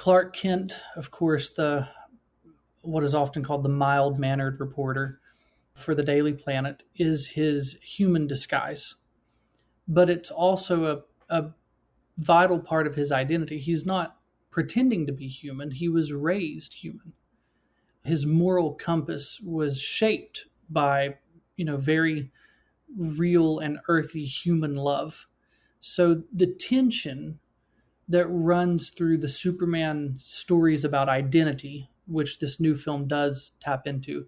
Clark Kent, of course, the what is often called the mild-mannered reporter for the Daily Planet, is his human disguise. But it's also a vital part of his identity. He's not pretending to be human. He was raised human. His moral compass was shaped by, very real and earthy human love. So the tension that runs through the Superman stories about identity, which this new film does tap into,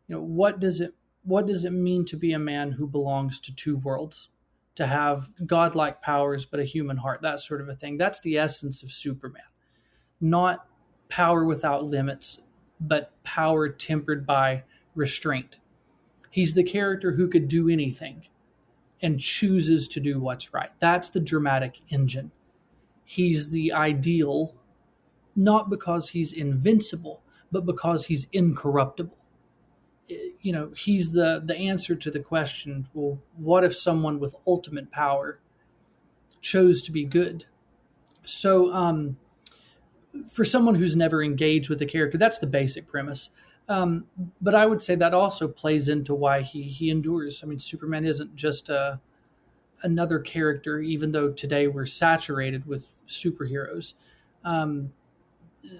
what does it mean to be a man who belongs to two worlds, to have godlike powers but a human heart, that sort of a thing. That's the essence of Superman. Not power without limits, but power tempered by restraint. He's the character who could do anything and chooses to do what's right. That's the dramatic engine. He's the ideal, not because he's invincible, but because he's incorruptible. He's the answer to the question, well, what if someone with ultimate power chose to be good? So for someone who's never engaged with the character, that's the basic premise. But I would say that also plays into why he endures. I mean, Superman isn't just another character, even though today we're saturated with superheroes.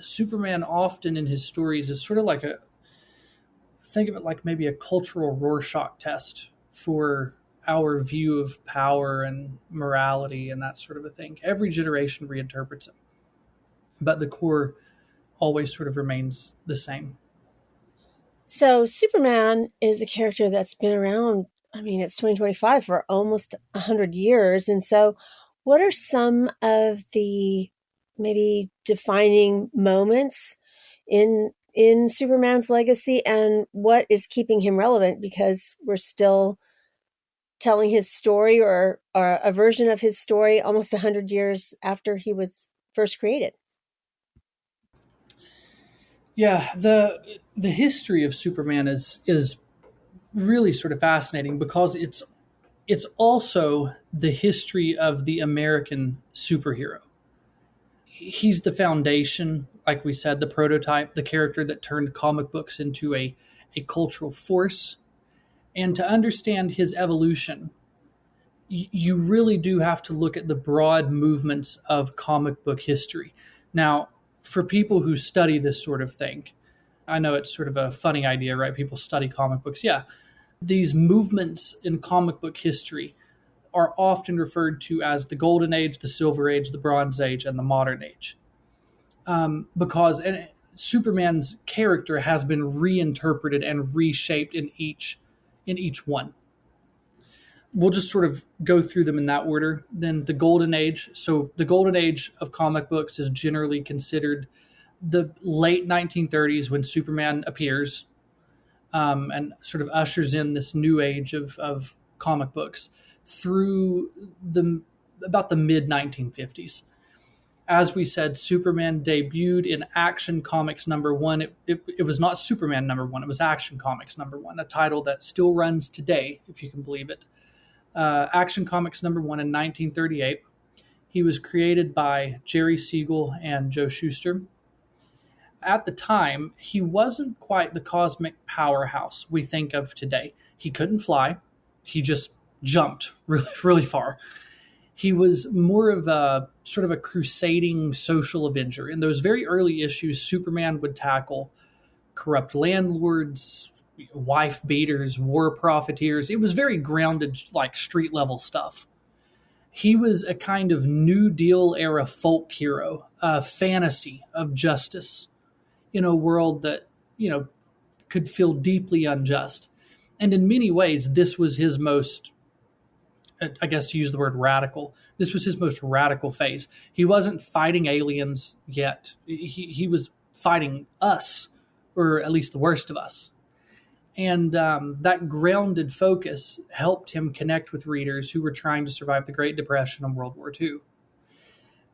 Superman often in his stories is sort of like think of it like maybe a cultural Rorschach test for our view of power and morality and that sort of a thing. Every generation reinterprets it, but the core always sort of remains the same. So Superman is a character that's been around, it's 2025, for almost 100 years. And so what are some of the maybe defining moments in Superman's legacy, and what is keeping him relevant? Because we're still telling his story, or a version of his story, almost 100 years after he was first created. Yeah, the history of Superman is really sort of fascinating because it's also the history of the American superhero. He's the foundation, like we said, the prototype, the character that turned comic books into a cultural force. And to understand his evolution, you really do have to look at the broad movements of comic book history. Now, for people who study this sort of thing, I know it's sort of a funny idea, right? People study comic books. Yeah. These movements in comic book history are often referred to as the Golden Age, the Silver Age, the Bronze Age, and the Modern Age. Because Superman's character has been reinterpreted and reshaped in each one. We'll just sort of go through them in that order. Then the Golden Age. So the Golden Age of comic books is generally considered the late 1930s when Superman appears and sort of ushers in this new age of comic books through about the mid-1950s. As we said, Superman debuted in Action Comics #1. It was not Superman #1, it was Action Comics #1, a title that still runs today, if you can believe it. Action Comics #1 in 1938. He was created by Jerry Siegel and Joe Shuster. At the time, he wasn't quite the cosmic powerhouse we think of today. He couldn't fly. He just jumped really, really far. He was more of a sort of a crusading social avenger. In those very early issues, Superman would tackle corrupt landlords, wife beaters, war profiteers. It was very grounded, like street level stuff. He was a kind of New Deal era folk hero, a fantasy of justice in a world that, could feel deeply unjust. And in many ways, this was his most, I guess to use the word radical, this was his most radical phase. He wasn't fighting aliens yet. He was fighting us, or at least the worst of us. And that grounded focus helped him connect with readers who were trying to survive the Great Depression and World War II.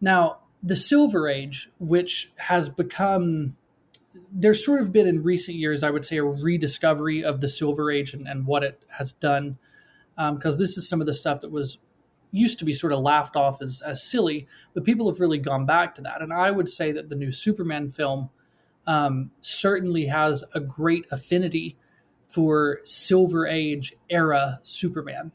Now, the Silver Age, which has become, there's sort of been in recent years, I would say, a rediscovery of the Silver Age and what it has done. Because this is some of the stuff that was, used to be sort of laughed off as silly, but people have really gone back to that. And I would say that the new Superman film certainly has a great affinity for Silver Age era Superman.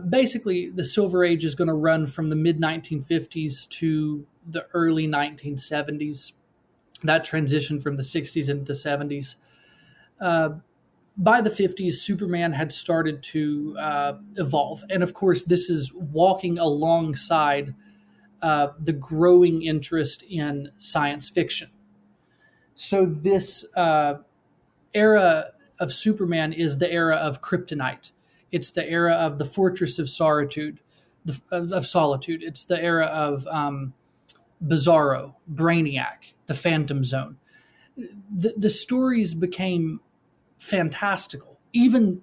Basically, the Silver Age is going to run from the mid-1950s to the early 1970s, that transition from the 60s into the 70s. By the 50s, Superman had started to evolve. And of course, this is walking alongside the growing interest in science fiction. So this era of Superman is the era of kryptonite. It's the era of the Fortress of Solitude. It's the era of Bizarro, Brainiac, the Phantom Zone. The stories became fantastical, even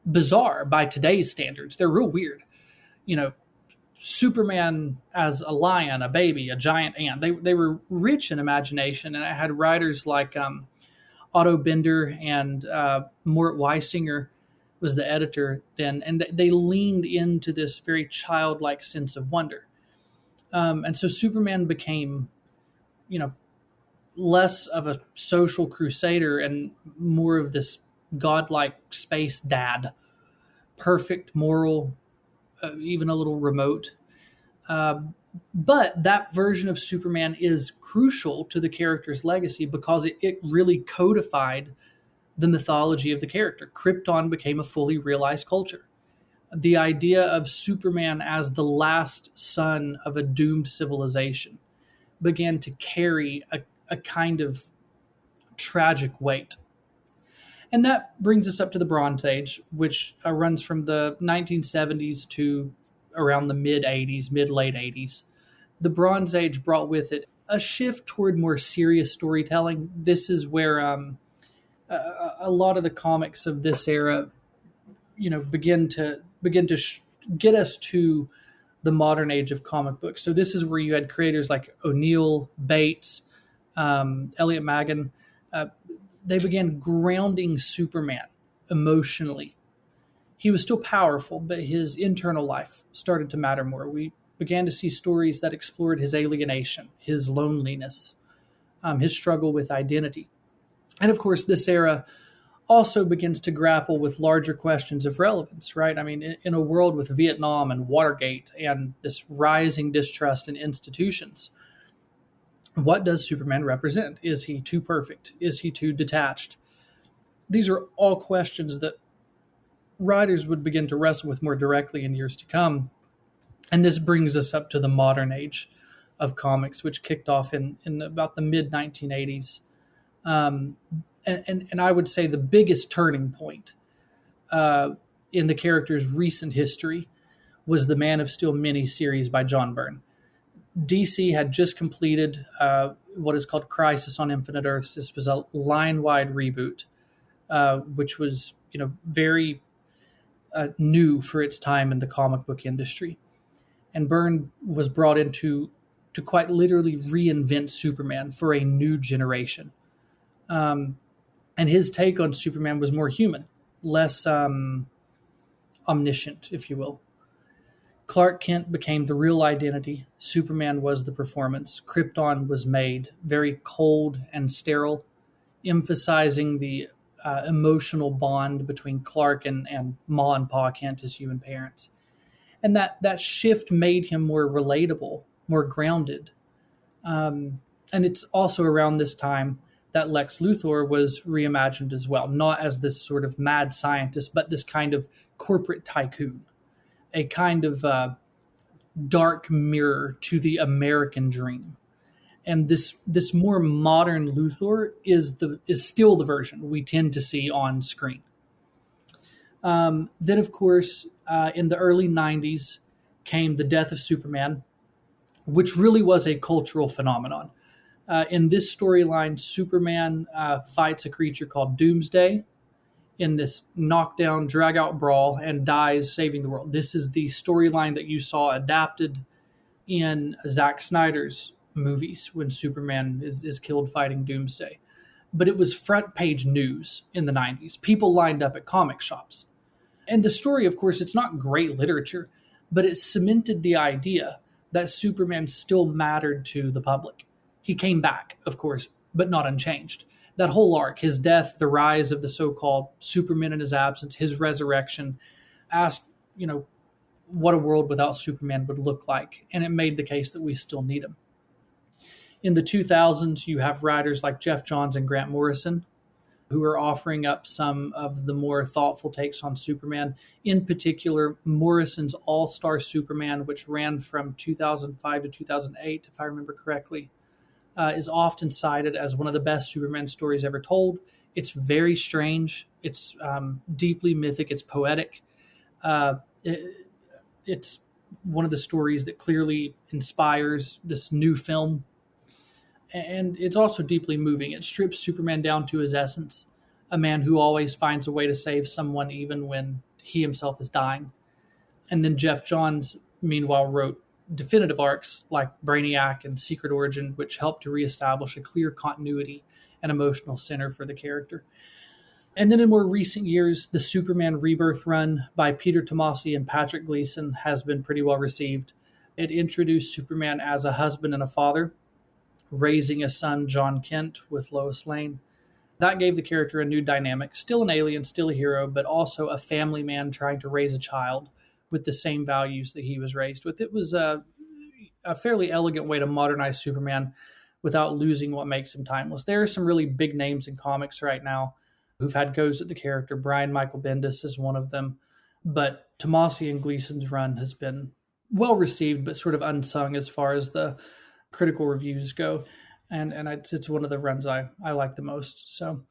bizarre by today's standards. They're real weird. Superman as a lion, a baby, a giant ant. They were rich in imagination, and it had writers like Otto Bender and Mort Weisinger was the editor then, and they leaned into this very childlike sense of wonder. And so Superman became, less of a social crusader and more of this godlike space dad, perfect, moral, even a little remote. But that version of Superman is crucial to the character's legacy because it really codified the mythology of the character. Krypton became a fully realized culture. The idea of Superman as the last son of a doomed civilization began to carry a kind of tragic weight. And that brings us up to the Bronze Age, which runs from the 1970s to around the mid-late 80s. The Bronze Age brought with it a shift toward more serious storytelling. This is where a lot of the comics of this era, begin to get us to the modern age of comic books. So this is where you had creators like O'Neill, Bates, Elliot Maggin. They began grounding Superman emotionally. He was still powerful, but his internal life started to matter more. We began to see stories that explored his alienation, his loneliness, his struggle with identity. And of course, this era also begins to grapple with larger questions of relevance, right? I mean, in a world with Vietnam and Watergate and this rising distrust in institutions, what does Superman represent? Is he too perfect? Is he too detached? These are all questions that writers would begin to wrestle with more directly in years to come. And this brings us up to the modern age of comics, which kicked off in about the mid-1980s. And I would say the biggest turning point in the character's recent history was the Man of Steel miniseries by John Byrne. DC had just completed what is called Crisis on Infinite Earths. This was a line-wide reboot, which was very new for its time in the comic book industry. And Byrne was brought in to quite literally reinvent Superman for a new generation. And his take on Superman was more human, less omniscient, if you will. Clark Kent became the real identity. Superman was the performance. Krypton was made very cold and sterile, emphasizing the emotional bond between Clark and Ma and Pa Kent, his human parents. And that shift made him more relatable, more grounded. And it's also around this time that Lex Luthor was reimagined as well, not as this sort of mad scientist, but this kind of corporate tycoon, a kind of dark mirror to the American dream. And this more modern Luthor is still the version we tend to see on screen. Then, of course, in the early 90s came the death of Superman, which really was a cultural phenomenon. In this storyline, Superman fights a creature called Doomsday in this knockdown, drag-out brawl and dies saving the world. This is the storyline that you saw adapted in Zack Snyder's movies when Superman is killed fighting Doomsday. But it was front page news in the 90s. People lined up at comic shops. And the story, of course, it's not great literature, but it cemented the idea that Superman still mattered to the public. He came back, of course, but not unchanged. That whole arc, his death, the rise of the so-called Superman in his absence, his resurrection, asked, what a world without Superman would look like. And it made the case that we still need him. In the 2000s, you have writers like Jeff Johns and Grant Morrison who are offering up some of the more thoughtful takes on Superman. In particular, Morrison's All-Star Superman, which ran from 2005 to 2008, if I remember correctly, is often cited as one of the best Superman stories ever told. It's very strange. It's deeply mythic. It's poetic. It's one of the stories that clearly inspires this new film. And it's also deeply moving. It strips Superman down to his essence, a man who always finds a way to save someone even when he himself is dying. And then Jeff Johns, meanwhile, wrote definitive arcs like Brainiac and Secret Origin, which helped to reestablish a clear continuity and emotional center for the character. And then in more recent years, the Superman Rebirth run by Peter Tomasi and Patrick Gleason has been pretty well received. It introduced Superman as a husband and a father, raising a son, John Kent, with Lois Lane. That gave the character a new dynamic, still an alien, still a hero, but also a family man trying to raise a child with the same values that he was raised with. It was a fairly elegant way to modernize Superman without losing what makes him timeless. There are some really big names in comics right now who've had goes at the character. Brian Michael Bendis is one of them. But Tomasi and Gleason's run has been well received, but sort of unsung as far as the critical reviews go. And it's one of the runs I like the most. So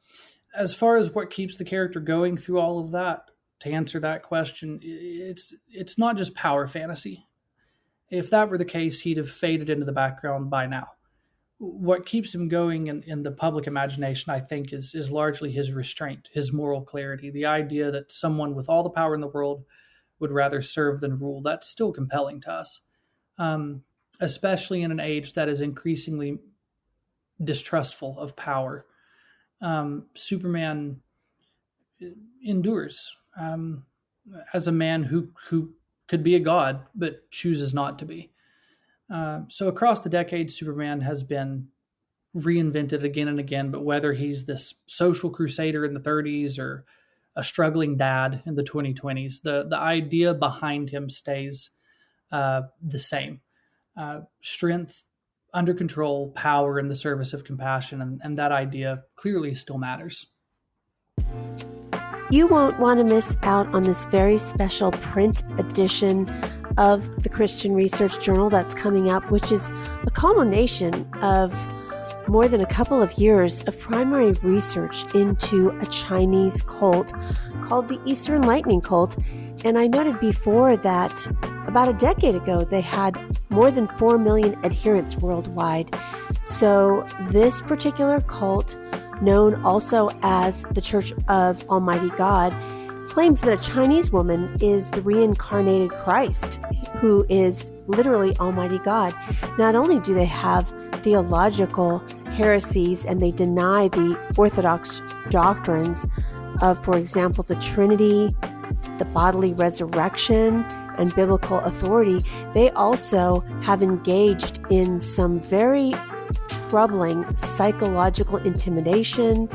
as far as what keeps the character going through all of that, to answer that question, it's not just power fantasy. If that were the case, he'd have faded into the background by now. What keeps him going in the public imagination, I think, is largely his restraint, his moral clarity, the idea that someone with all the power in the world would rather serve than rule. That's still compelling to us, especially in an age that is increasingly distrustful of power. Superman endures as a man who could be a god, but chooses not to be. So across the decades, Superman has been reinvented again and again, but whether he's this social crusader in the 30s or a struggling dad in the 2020s, the idea behind him stays the same. Strength, under control, power in the service of compassion, and that idea clearly still matters. You won't want to miss out on this very special print edition of the Christian Research Journal that's coming up, which is a culmination of more than a couple of years of primary research into a Chinese cult called the Eastern Lightning Cult. And I noted before that about a decade ago, they had more than 4 million adherents worldwide. So this particular cult, known also as the Church of Almighty God, claims that a Chinese woman is the reincarnated Christ, who is literally Almighty God. Not only do they have theological heresies and they deny the orthodox doctrines of, for example, the Trinity, the bodily resurrection, and biblical authority, they also have engaged in some very troubling psychological intimidation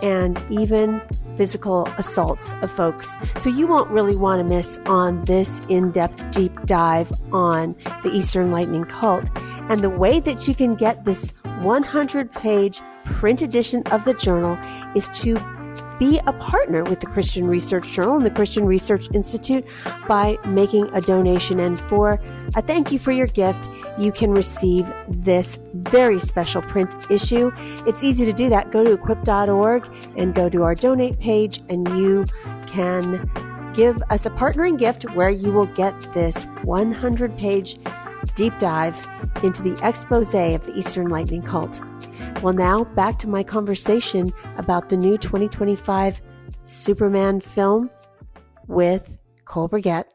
and even physical assaults of folks. So you won't really want to miss on this in-depth deep dive on the Eastern Lightning Cult. And the way that you can get this 100-page print edition of the journal is to be a partner with the Christian Research Journal and the Christian Research Institute by making a donation. And for a thank you for your gift, you can receive this very special print issue. It's easy to do that. Go to equip.org and go to our donate page, and you can give us a partnering gift where you will get this 100-page deep dive into the expose of the Eastern Lightning Cult. Well, now back to my conversation about the new 2025 Superman film with Cole Burgett.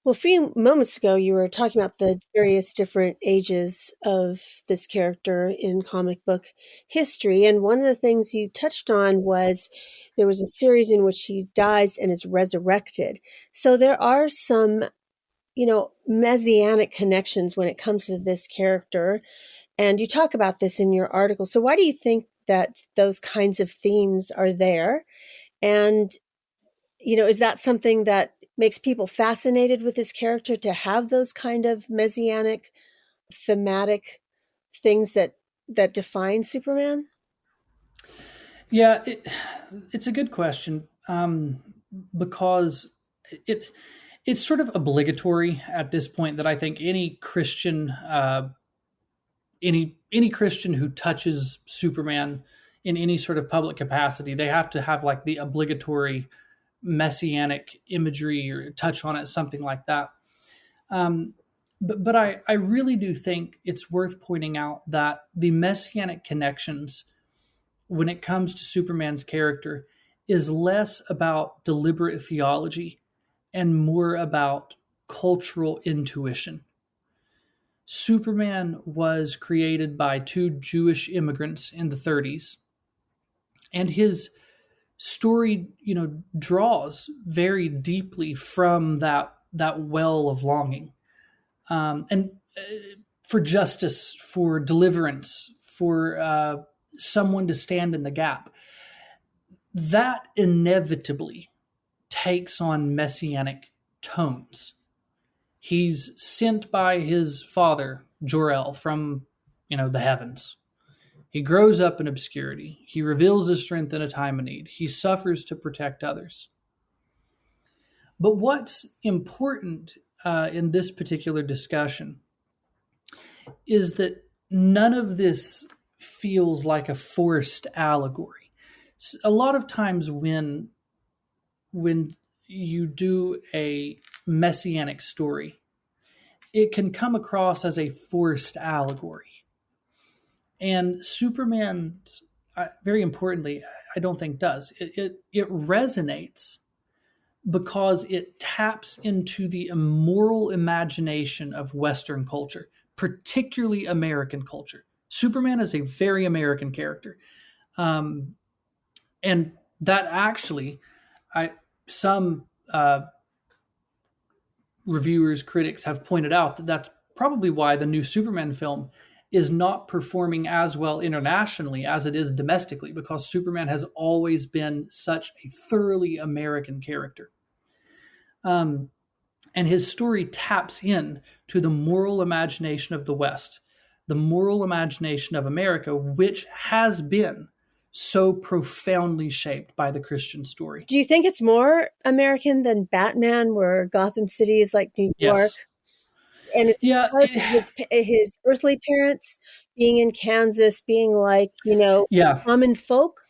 Well, a few moments ago, you were talking about the various different ages of this character in comic book history. And one of the things you touched on was there was a series in which he dies and is resurrected. So there are some messianic connections when it comes to this character. And you talk about this in your article. So why do you think that those kinds of themes are there? And, is that something that makes people fascinated with this character, to have those kind of messianic thematic things that define Superman? Yeah, it's a good question, because it's sort of obligatory at this point that I think any Christian, any Christian who touches Superman in any sort of public capacity, they have to have like the obligatory messianic imagery or touch on it, something like that. But I really do think it's worth pointing out that the messianic connections when it comes to Superman's character is less about deliberate theology and more about cultural intuition. Superman was created by two Jewish immigrants in the 30s, and his story, draws very deeply from that well of longing, and for justice, for deliverance, for someone to stand in the gap. That inevitably takes on messianic tones. He's sent by his father, Jor-El, from, the heavens. He grows up in obscurity. He reveals his strength in a time of need. He suffers to protect others. But what's important in this particular discussion is that none of this feels like a forced allegory. A lot of times when you do a messianic story, it can come across as a forced allegory. And Superman, very importantly, I don't think does. It resonates because it taps into the immoral imagination of Western culture, particularly American culture. Superman is a very American character. And that actually, some reviewers, critics have pointed out that that's probably why the new Superman film is not performing as well internationally as it is domestically, because Superman has always been such a thoroughly American character. And his story taps in to the moral imagination of the West, the moral imagination of America, which has been so profoundly shaped by the Christian story. Do you think it's more American than Batman, where Gotham City is like New York? Yes. And it's because of his earthly parents being in Kansas, being like, common folk?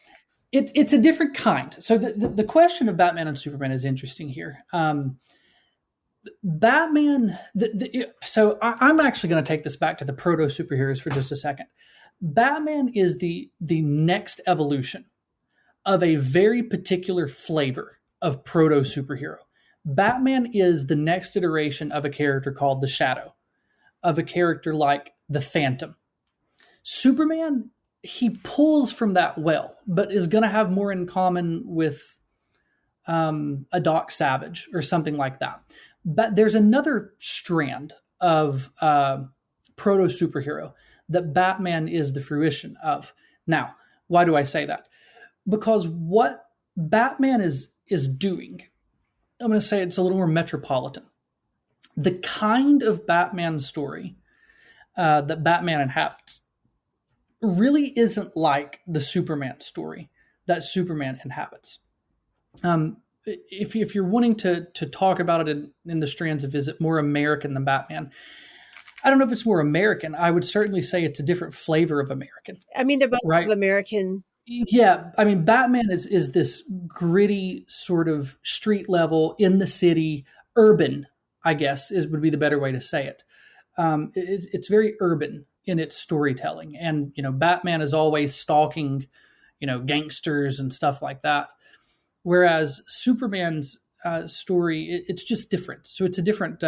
It's a different kind. So the question of Batman and Superman is interesting here. Batman, so I'm actually going to take this back to the proto superheroes for just a second. Batman is the next evolution of a very particular flavor of proto superhero. Batman is the next iteration of a character called the Shadow, of a character like the Phantom. Superman, he pulls from that well, but is going to have more in common with a Doc Savage or something like that. But there's another strand of proto superhero that Batman is the fruition of. Now, why do I say that? Because what Batman is doing, I'm going to say it's a little more metropolitan. The kind of Batman story that Batman inhabits really isn't like the Superman story that Superman inhabits. If you're wanting to talk about it in the strands of, is it more American than Batman? I don't know if it's more American. I would certainly say it's a different flavor of American. I mean, they're both right? American. Yeah. I mean, Batman is this gritty sort of street level, in the city, urban, I guess would be the better way to say it. It's very urban in its storytelling. And, Batman is always stalking, gangsters and stuff like that. Whereas Superman's story, it's just different. So it's a different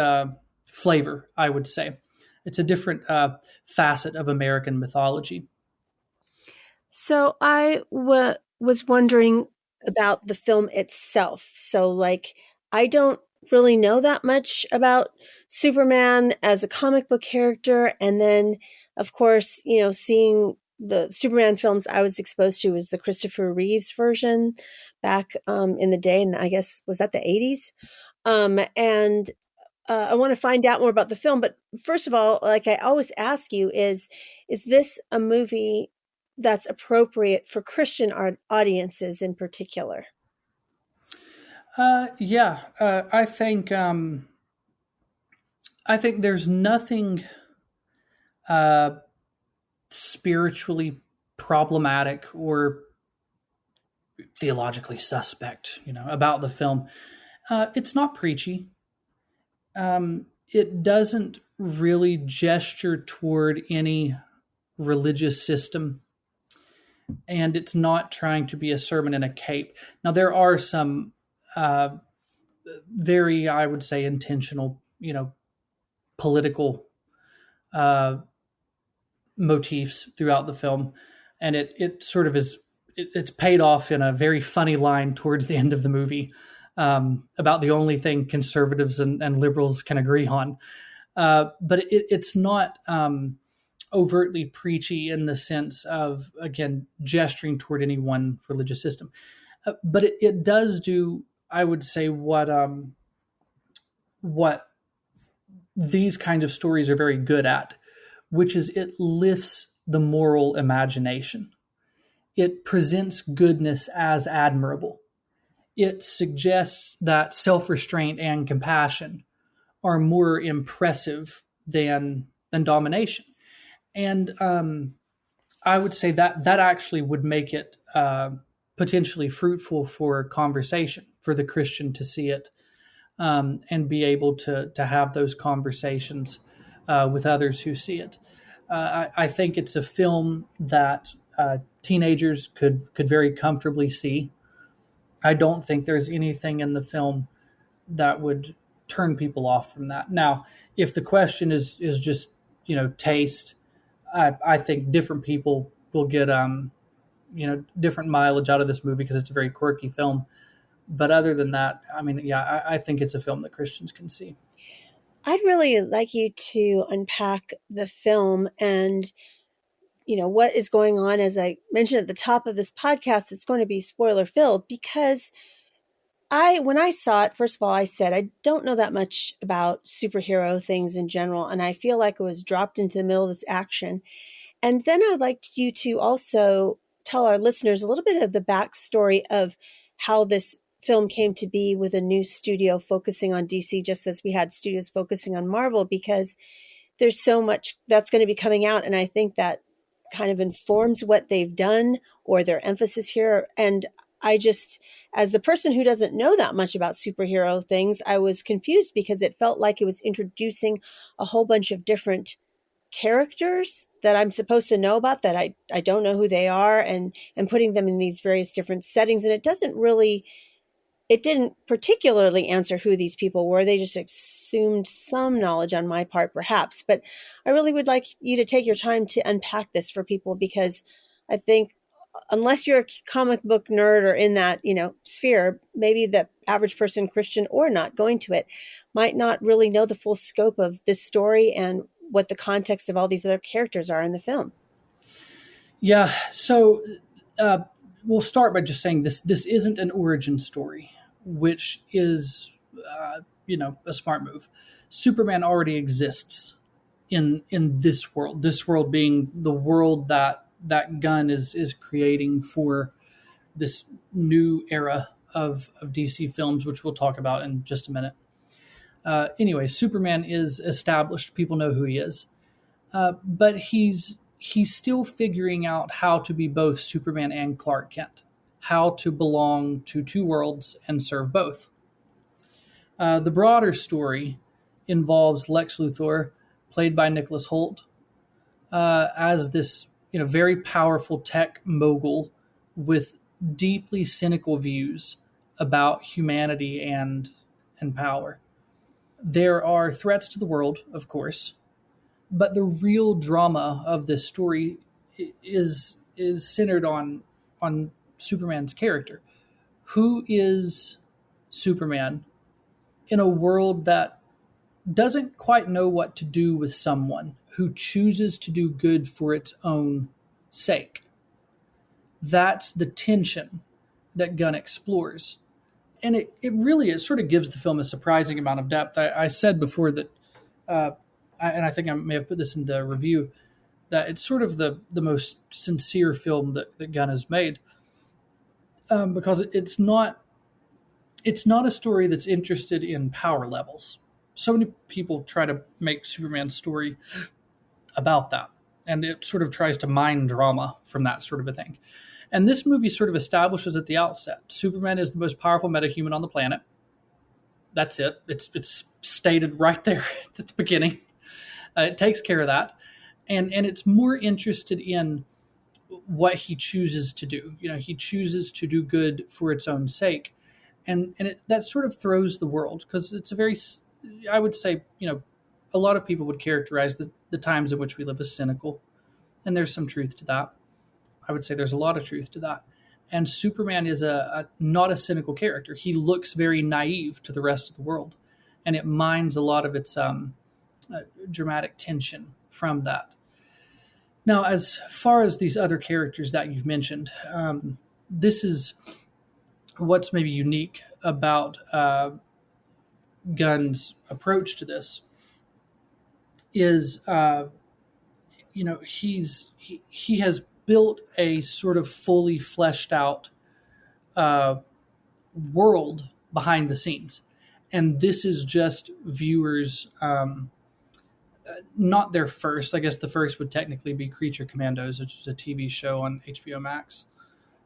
flavor, I would say. It's a different facet of American mythology. So I was wondering about the film itself. So, I don't really know that much about Superman as a comic book character. And then, of course, seeing the Superman films I was exposed to was the Christopher Reeves version back in the day. And I guess, was that the 80s? And I want to find out more about the film. But first of all, like I always ask you, is this a movie that's appropriate for Christian audiences in particular? Yeah, I think there's nothing spiritually problematic or theologically suspect, about the film. It's not preachy. It doesn't really gesture toward any religious system, and it's not trying to be a sermon in a cape. Now, there are some very, I would say, intentional, political motifs throughout the film, and it sort of is. It's paid off in a very funny line towards the end of the movie about the only thing conservatives and liberals can agree on. But it's not overtly preachy in the sense of, again, gesturing toward any one religious system. But it does do, I would say, what these kinds of stories are very good at, which is it lifts the moral imagination. It presents goodness as admirable. It suggests that self-restraint and compassion are more impressive than domination. And I would say that actually would make it potentially fruitful for conversation, for the Christian to see it and be able to have those conversations with others who see it. I think it's a film that teenagers could very comfortably see. I don't think there's anything in the film that would turn people off from that. Now, if the question is just taste, I think different people will get different mileage out of this movie because it's a very quirky film. But other than that, I mean, yeah, I think it's a film that Christians can see. I'd really like you to unpack the film and what is going on. As I mentioned at the top of this podcast, it's going to be spoiler filled because when I saw it, first of all, I said, I don't know that much about superhero things in general. And I feel like it was dropped into the middle of this action. And then I'd like you to also tell our listeners a little bit of the backstory of how this film came to be with a new studio focusing on DC, just as we had studios focusing on Marvel, because there's so much that's going to be coming out. And I think that kind of informs what they've done or their emphasis here. And I just, as the person who doesn't know that much about superhero things, I was confused because it felt like it was introducing a whole bunch of different characters that I'm supposed to know about that I don't know who they are, and putting them in these various different settings. And it didn't particularly answer who these people were. They just assumed some knowledge on my part, perhaps. But I really would like you to take your time to unpack this for people, because I think unless you're a comic book nerd or in that, sphere, maybe the average person, Christian or not, going to it might not really know the full scope of this story and what the context of all these other characters are in the film. Yeah. So we'll start by just saying this isn't an origin story, which is, a smart move. Superman already exists in this world being the world that Gunn is creating for this new era of DC films, which we'll talk about in just a minute. Anyway, Superman is established. People know who he is. But he's still figuring out how to be both Superman and Clark Kent, how to belong to two worlds and serve both. The broader story involves Lex Luthor, played by Nicholas Hoult, as this very powerful tech mogul with deeply cynical views about humanity and power. There are threats to the world, of course, but the real drama of this story is centered on Superman's character. Who is Superman, in a world that doesn't quite know what to do with someone who chooses to do good for its own sake. That's the tension that Gunn explores. And it sort of gives the film a surprising amount of depth. I said before that, and I think I may have put this in the review, that it's sort of the most sincere film that Gunn has made, because it's not a story that's interested in power levels. So many people try to make Superman's story about that, and it sort of tries to mine drama from that sort of a thing. And this movie sort of establishes at the outset, Superman is the most powerful metahuman on the planet. That's it. It's stated right there at the beginning. It takes care of that. And it's more interested in what he chooses to do. He chooses to do good for its own sake. And that sort of throws the world, because it's a very, I would say, a lot of people would characterize the times in which we live as cynical. And there's some truth to that. I would say there's a lot of truth to that. And Superman is not a cynical character. He looks very naive to the rest of the world. And it mines a lot of its dramatic tension from that. Now, as far as these other characters that you've mentioned, this is what's maybe unique about Gunn's approach to this is, he has built a sort of fully fleshed out world behind the scenes. And this is just viewers, not their first. I guess the first would technically be Creature Commandos, which is a TV show on HBO Max.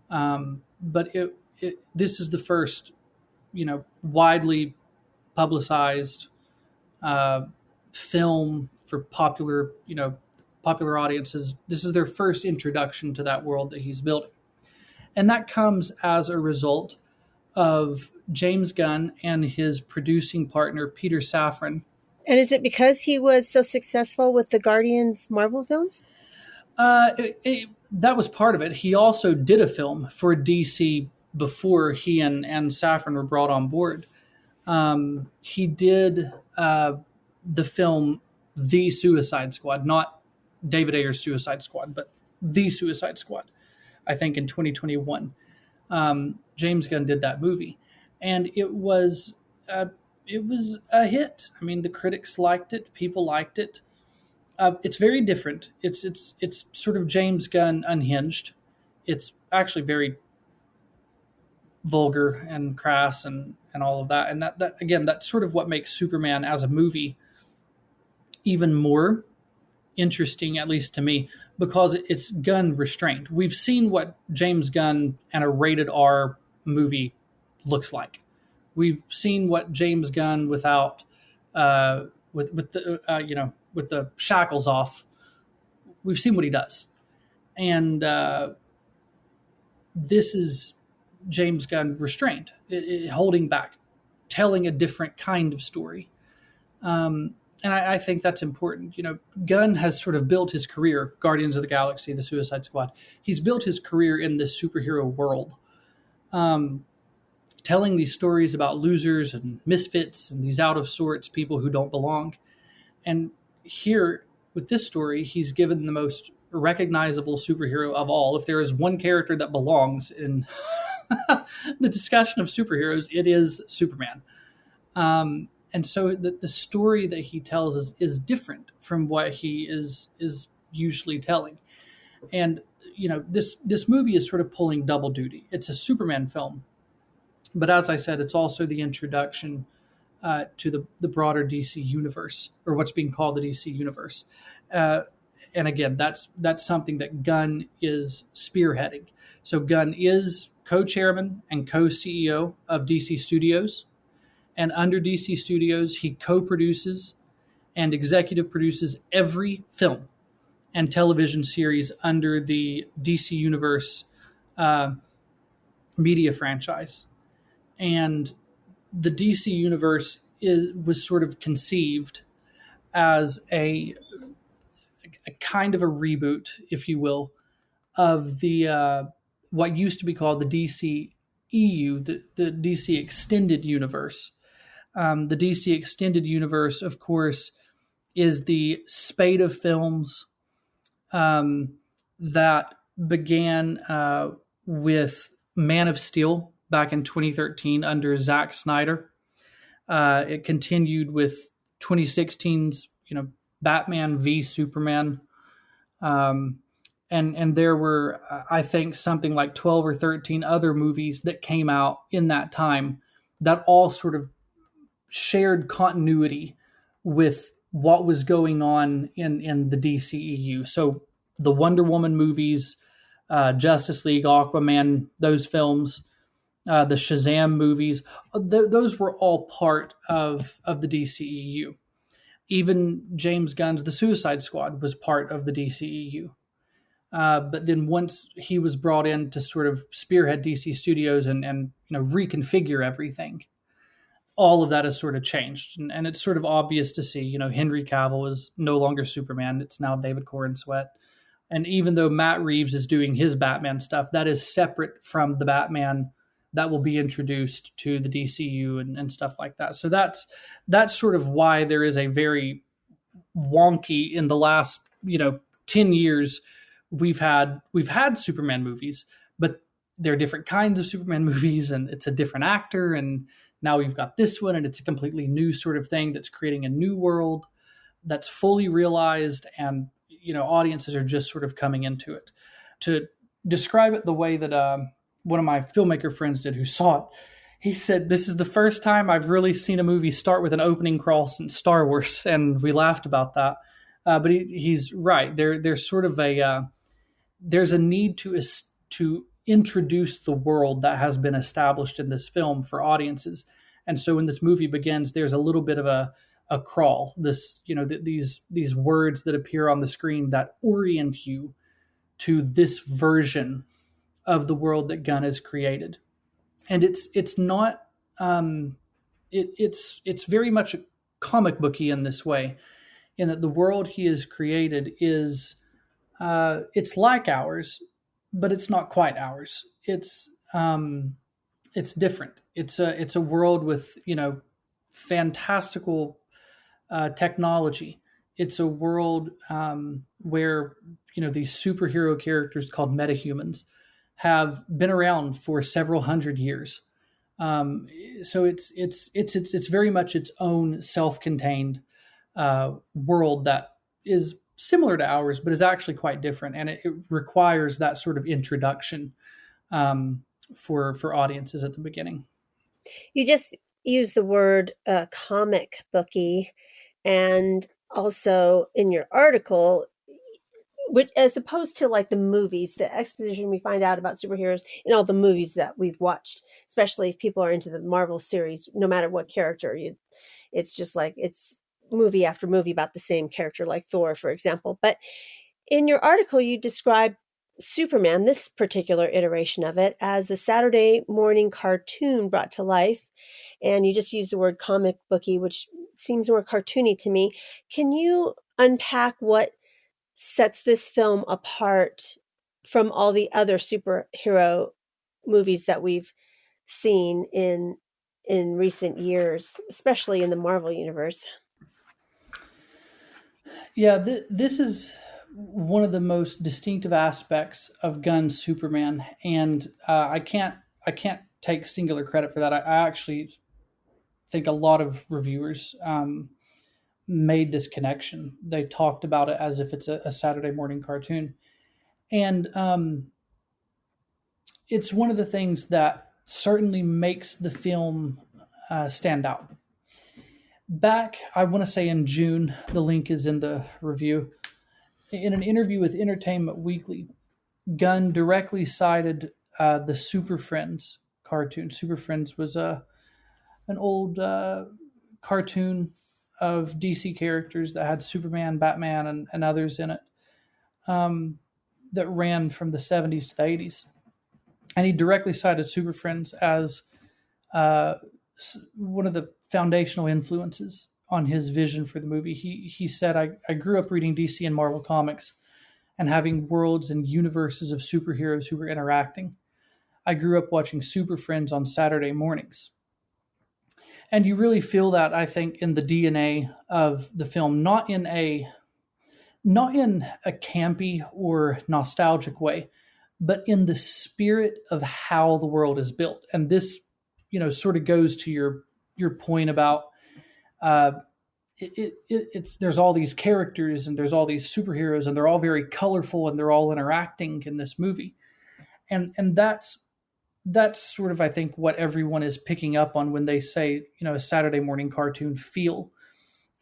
But this is the first, widely publicized film for popular audiences. This is their first introduction to that world that he's building. And that comes as a result of James Gunn and his producing partner, Peter Safran. And is it because he was so successful with the Guardians Marvel films? That was part of it. He also did a film for DC before he and Safran were brought on board. He did the film The Suicide Squad, not David Ayer's Suicide Squad, but The Suicide Squad, I think in 2021. James Gunn did that movie, and it was a hit. I mean, the critics liked it, people liked it. It's very different. It's sort of James Gunn unhinged. It's actually very vulgar and crass and all of that. And that again, that's sort of what makes Superman as a movie even more interesting, at least to me, because it's Gunn restrained. We've seen what James Gunn and a rated R movie looks like. We've seen what James Gunn without with the shackles off. We've seen what he does, and this is James Gunn restrained, holding back, telling a different kind of story. And I think that's important. Gunn has sort of built his career, Guardians of the Galaxy, the Suicide Squad. He's built his career in this superhero world, telling these stories about losers and misfits and these out of sorts people who don't belong. And here, with this story, he's given the most recognizable superhero of all. If there is one character that belongs in the discussion of superheroes, it is Superman. And so the story that he tells is different from what he is usually telling. And, this movie is sort of pulling double duty. It's a Superman film. But as I said, it's also the introduction to the broader DC universe, or what's being called the DC universe. And again, that's something that Gunn is spearheading. So Gunn is co-chairman and co-CEO of DC Studios. And under DC Studios, he co-produces and executive produces every film and television series under the DC Universe media franchise. And the DC Universe was sort of conceived as a kind of a reboot, if you will, of the what used to be called the DC EU, the DC Extended Universe. The DC Extended Universe, of course, is the spate of films that began with Man of Steel back in 2013 under Zack Snyder. It continued with 2016's, Batman v Superman. And there were, I think, something like 12 or 13 other movies that came out in that time that all sort of shared continuity with what was going on in the DCEU. So the Wonder Woman movies, Justice League, Aquaman, those films, the Shazam movies, those were all part of the DCEU. Even James Gunn's The Suicide Squad was part of the DCEU. But then once he was brought in to sort of spearhead DC Studios and reconfigure everything, all of that has sort of changed. And it's sort of obvious to see, Henry Cavill is no longer Superman. It's now David Corenswet. And even though Matt Reeves is doing his Batman stuff, that is separate from the Batman that will be introduced to the DCU and stuff like that. So that's sort of why there is a very wonky in the last, 10 years, we've had Superman movies, but they're different kinds of Superman movies, and it's a different actor. And now we've got this one, and it's a completely new sort of thing that's creating a new world that's fully realized, and audiences are just sort of coming into it. To describe it the way that one of my filmmaker friends did who saw it, he said, "This is the first time I've really seen a movie start with an opening crawl since Star Wars," and we laughed about that. But he's right. There's sort of there's a need to introduce the world that has been established in this film for audiences. And so when this movie begins, there's a little bit of a crawl, this, these words that appear on the screen that orient you to this version of the world that Gunn has created. And it's not, it's very much comic booky in this way, in that the world he has created is, it's like ours, but it's not quite ours. It's different. It's a world with, fantastical technology. It's a world where, these superhero characters called metahumans have been around for several hundred years. So it's very much its own self-contained world that is similar to ours, but is actually quite different, and it requires that sort of introduction for audiences at the beginning. You just use the word comic booky, and also in your article, which, as opposed to like the movies, the exposition we find out about superheroes in all the movies that we've watched, especially if people are into the Marvel series, no matter what character, it's just like it's movie after movie about the same character, like Thor, for example. But in your article, you describe Superman, this particular iteration of it, as a Saturday morning cartoon brought to life. And you just used the word comic booky, which seems more cartoony to me. Can you unpack what sets this film apart from all the other superhero movies that we've seen in recent years, especially in the Marvel universe? Yeah, this is one of the most distinctive aspects of Gunn's Superman, and I can't take singular credit for that. I actually think a lot of reviewers made this connection. They talked about it as if it's a Saturday morning cartoon, and it's one of the things that certainly makes the film stand out. Back, I want to say in June, the link is in the review, in an interview with Entertainment Weekly, Gunn directly cited the Super Friends cartoon. Super Friends was an old cartoon of DC characters that had Superman, Batman, and others in it, that ran from the 70s to the 80s. And he directly cited Super Friends as one of the foundational influences on his vision for the movie. He said, I grew up reading DC and Marvel comics and having worlds and universes of superheroes who were interacting. I grew up watching Super Friends on Saturday mornings. And you really feel that, I think, in the DNA of the film, not in a campy or nostalgic way, but in the spirit of how the world is built. And this, sort of goes to your point about it's there's all these characters and there's all these superheroes and they're all very colorful and they're all interacting in this movie, and that's sort of, I think, what everyone is picking up on when they say, a Saturday morning cartoon feel.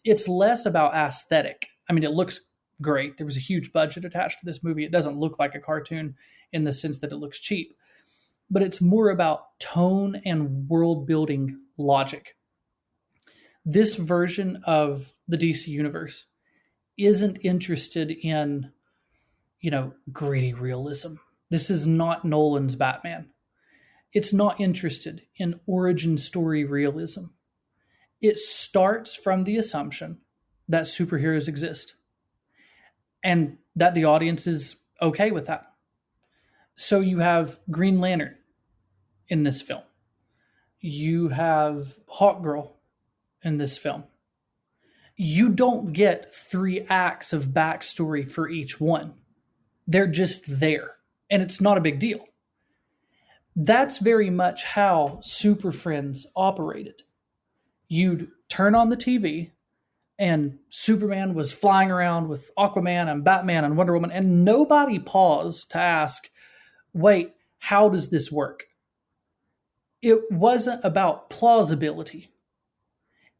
It's less about aesthetic. I mean, it looks great. There was a huge budget attached to this movie. It doesn't look like a cartoon in the sense that it looks cheap, but it's more about tone and world building logic. This version of the DC universe isn't interested in, gritty realism. This is not Nolan's Batman. It's not interested in origin story realism. It starts from the assumption that superheroes exist and that the audience is okay with that. So you have Green Lantern in this film. You have Hawkgirl in this film. You don't get 3 acts of backstory for each one. They're just there, and it's not a big deal. That's very much how Super Friends operated. You'd turn on the TV, and Superman was flying around with Aquaman and Batman and Wonder Woman, and nobody paused to ask, wait, how does this work? It wasn't about plausibility.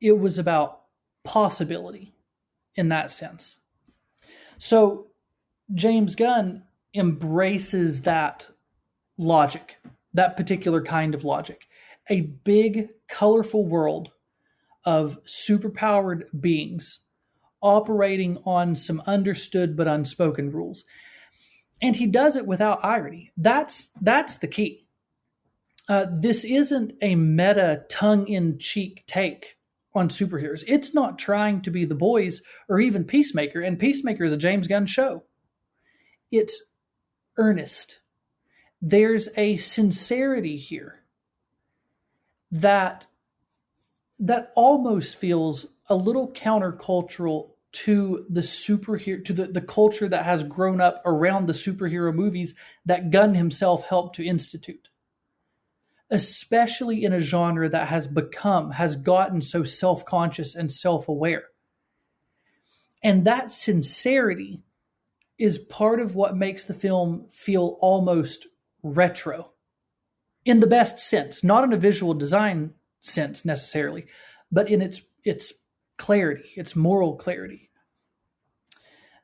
It was about possibility in that sense. So James Gunn embraces that logic, that particular kind of logic. A big, colorful world of superpowered beings operating on some understood but unspoken rules. And he does it without irony. That's the key. This isn't a meta, tongue-in-cheek take on superheroes. It's not trying to be The Boys or even Peacemaker, and Peacemaker is a James Gunn show. It's earnest. There's a sincerity here that almost feels a little countercultural to the superhero, to the culture that has grown up around the superhero movies that Gunn himself helped to institute. Especially in a genre that has gotten so self-conscious and self-aware. And that sincerity is part of what makes the film feel almost retro. In the best sense, not in a visual design sense necessarily, but in its clarity, its moral clarity.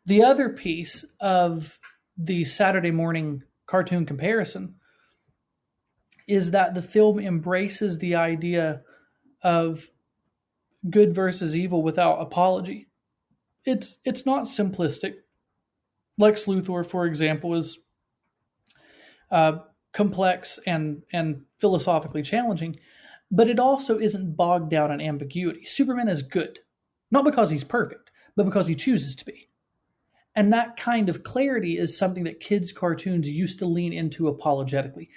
The other piece of the Saturday morning cartoon comparison is that the film embraces the idea of good versus evil without apology. It's not simplistic. Lex Luthor, for example, is complex and philosophically challenging, but it also isn't bogged down in ambiguity. Superman is good, not because he's perfect, but because he chooses to be. And that kind of clarity is something that kids' cartoons used to lean into apologetically.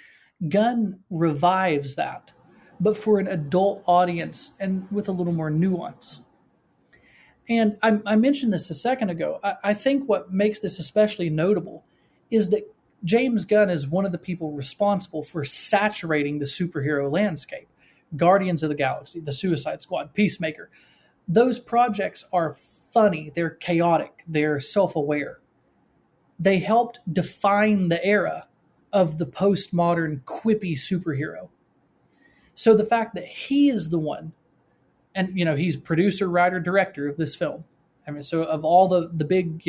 Gunn revives that, but for an adult audience and with a little more nuance. And I mentioned this a second ago. I think what makes this especially notable is that James Gunn is one of the people responsible for saturating the superhero landscape. Guardians of the Galaxy, The Suicide Squad, Peacemaker. Those projects are funny, they're chaotic, they're self-aware. They helped define the era of the postmodern quippy superhero. So the fact that he is the one, and he's producer, writer, director of this film. I mean, so of all the big,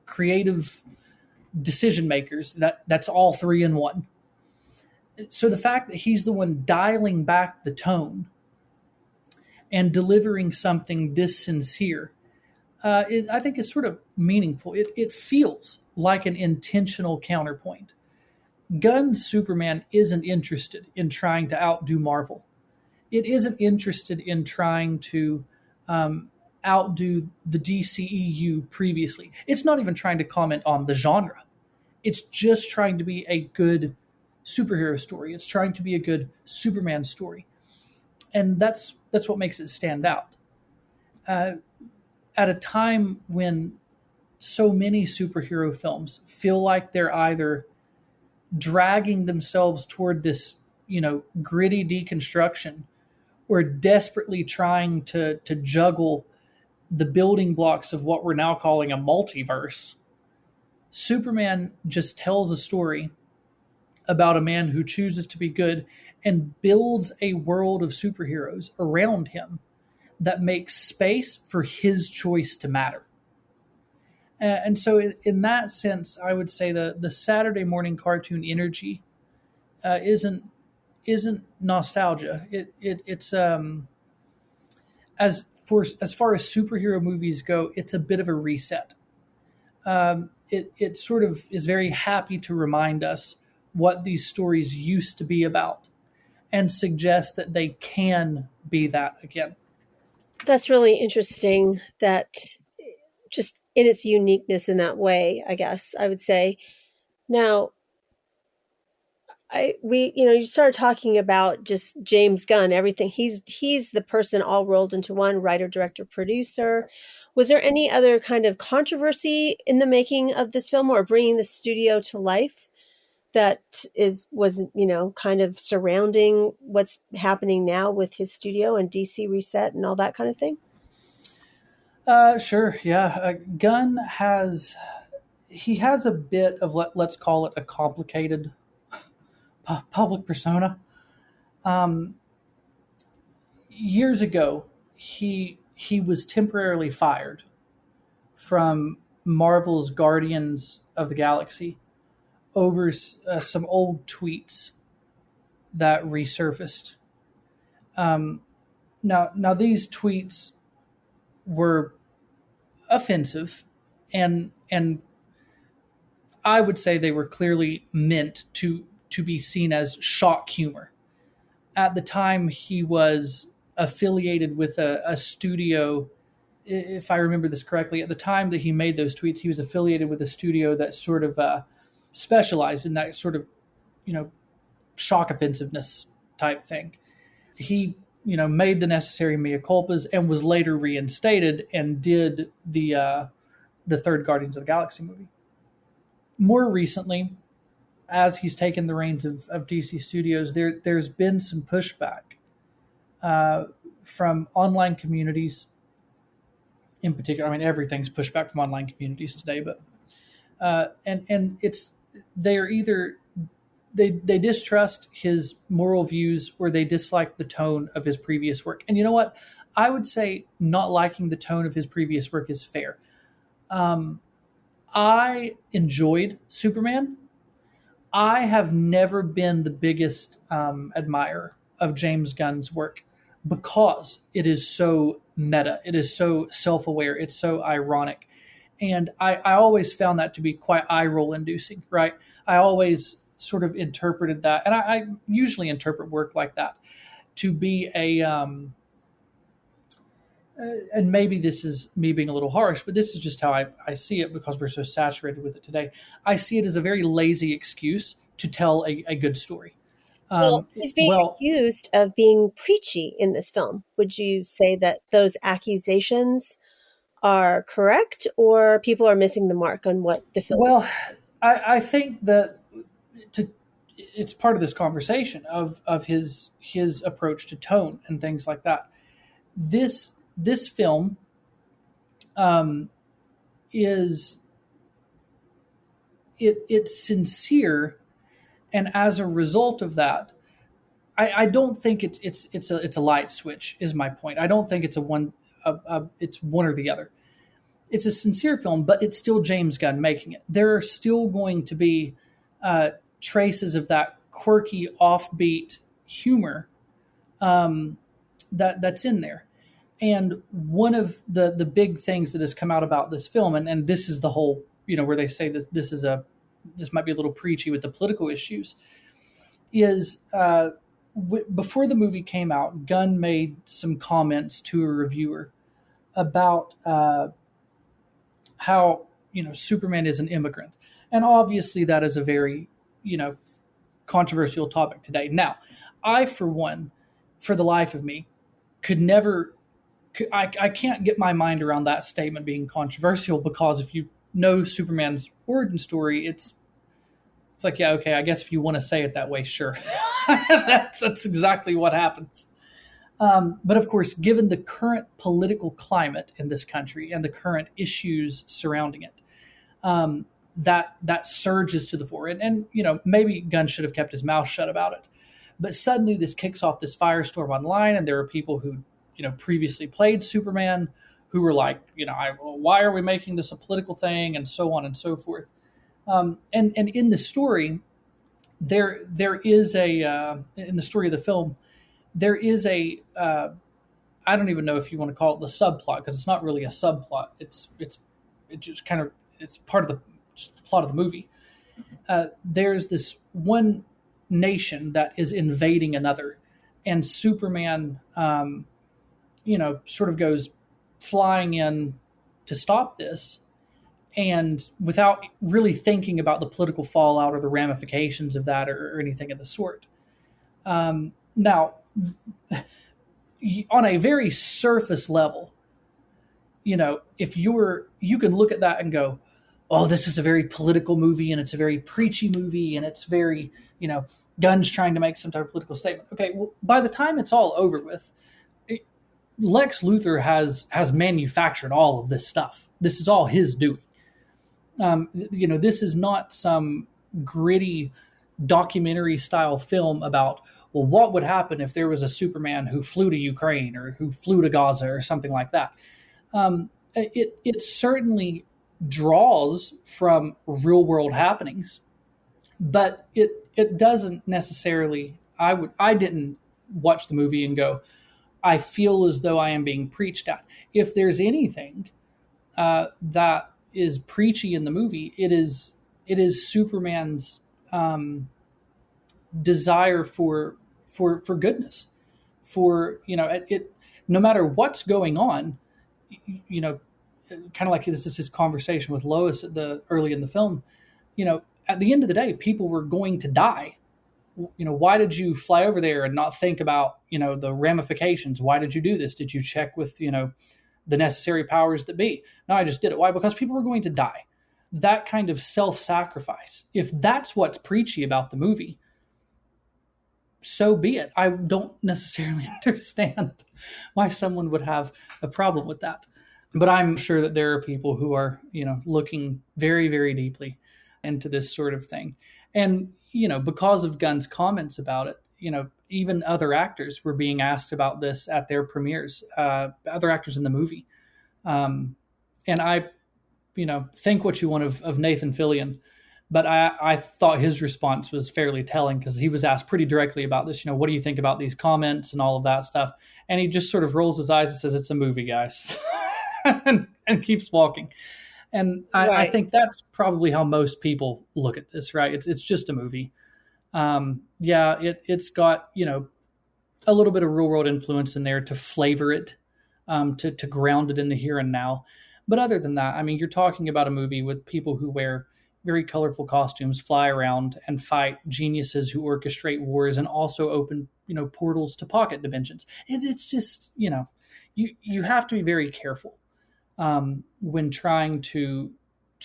creative decision makers, that's all 3 in one. So the fact that he's the one dialing back the tone and delivering something this sincere, I think is sort of meaningful. It feels like an intentional counterpoint. Gunn's Superman isn't interested in trying to outdo Marvel. It isn't interested in trying to outdo the DCEU previously. It's not even trying to comment on the genre. It's just trying to be a good superhero story. It's trying to be a good Superman story. And that's what makes it stand out. At a time when so many superhero films feel like they're either dragging themselves toward this, gritty deconstruction, or desperately trying to juggle the building blocks of what we're now calling a multiverse, Superman just tells a story about a man who chooses to be good and builds a world of superheroes around him that makes space for his choice to matter. And so, in that sense, I would say the Saturday morning cartoon energy isn't nostalgia. It's as far as superhero movies go, it's a bit of a reset. It sort of is very happy to remind us what these stories used to be about, and suggest that they can be that again. That's really interesting, that just in its uniqueness in that way, I guess I would say. Now, you started talking about just James Gunn, everything. He's the person all rolled into one, writer, director, producer. Was there any other kind of controversy in the making of this film or bringing the studio to life that was kind of surrounding what's happening now with his studio and DC Reset and all that kind of thing? Sure, yeah. Gunn has a bit of, let's call it, a complicated public persona. Years ago, he was temporarily fired from Marvel's Guardians of the Galaxy over some old tweets that resurfaced. Now these tweets were offensive, and I would say they were clearly meant to be seen as shock humor. At the time, he was affiliated with a studio. If I remember this correctly, at the time that he made those tweets, he was affiliated with a studio that sort of specialized in that sort of, shock offensiveness type thing. He, made the necessary mea culpas and was later reinstated and did the third Guardians of the Galaxy movie. More recently, as he's taken the reins of DC Studios, there's been some pushback from online communities in particular. I mean, everything's pushback from online communities today, but and they're either they distrust his moral views or they dislike the tone of his previous work. And you know what? I would say not liking the tone of his previous work is fair. I enjoyed Superman. I have never been the biggest admirer of James Gunn's work because it is so meta. It is so self-aware. It's so ironic. And I always found that to be quite eye-roll inducing, right? I always sort of interpreted that, and I usually interpret work like that to be and maybe this is me being a little harsh, but this is just how I see it because we're so saturated with it today. I see it as a very lazy excuse to tell a good story. Well, he's being accused of being preachy in this film. Would you say that those accusations are correct, or people are missing the mark on what the film? Well, I think that it's part of this conversation of his approach to tone and things like that. This film is it's sincere, and as a result of that, I don't think it's a light switch. Is my point. I don't think it's it's one or the other. It's a sincere film, but it's still James Gunn making it. There are still going to be traces of that quirky, offbeat humor that's in there. And one of the big things that has come out about this film, and this is the whole, where they say that this might be a little preachy with the political issues, is before the movie came out, Gunn made some comments to a reviewer about how, Superman is an immigrant. And obviously that is a very, controversial topic today. Now, I, for one, for the life of me, could never, I can't get my mind around that statement being controversial, because if you know Superman's origin story, it's like, yeah, okay, I guess if you want to say it that way, sure. That's exactly what happens. But of course, given the current political climate in this country and the current issues surrounding it, that surges to the fore. And maybe Gunn should have kept his mouth shut about it. But suddenly this kicks off this firestorm online, and there are people who, previously played Superman who were like, why are we making this a political thing, and so on and so forth. And in the story, there is in the story of the film, there is I don't even know if you want to call it the subplot, because it's not really a subplot. It's just kind of, it's part of the plot of the movie. There's this one nation that is invading another, and Superman, sort of goes flying in to stop this, and without really thinking about the political fallout or the ramifications of that, or anything of the sort. Now, on a very surface level, if you can look at that and go, oh, this is a very political movie, and it's a very preachy movie, and it's very, Gunn's trying to make some type of political statement. Okay, well, by the time it's all over with, Lex Luthor has manufactured all of this stuff. This is all his doing. This is not some gritty documentary style film about, well, what would happen if there was a Superman who flew to Ukraine or who flew to Gaza or something like that. It certainly draws from real world happenings, but it doesn't necessarily. I didn't watch the movie and go, I feel as though I am being preached at. If there's anything that is preachy in the movie, it is Superman's desire for goodness, for it. No matter what's going on, kind of like this is his conversation with Lois early in the film. At the end of the day, people were going to die. Why did you fly over there and not think about, the ramifications? Why did you do this? Did you check with, the necessary powers that be? No, I just did it. Why? Because people were going to die. That kind of self-sacrifice, if that's what's preachy about the movie, so be it. I don't necessarily understand why someone would have a problem with that. But I'm sure that there are people who are, looking very, very deeply into this sort of thing. And, because of Gunn's comments about it, even other actors were being asked about this at their premieres, other actors in the movie. And I, think what you want of Nathan Fillion, but I thought his response was fairly telling, because he was asked pretty directly about this, what do you think about these comments and all of that stuff? And he just sort of rolls his eyes and says, it's a movie, guys, and keeps walking. And I think that's probably how most people look at this, right? It's just a movie. It's got, a little bit of real world influence in there to flavor it, to ground it in the here and now. But other than that, you're talking about a movie with people who wear very colorful costumes, fly around and fight geniuses who orchestrate wars and also open, portals to pocket dimensions. It's just, you have to be very careful when trying to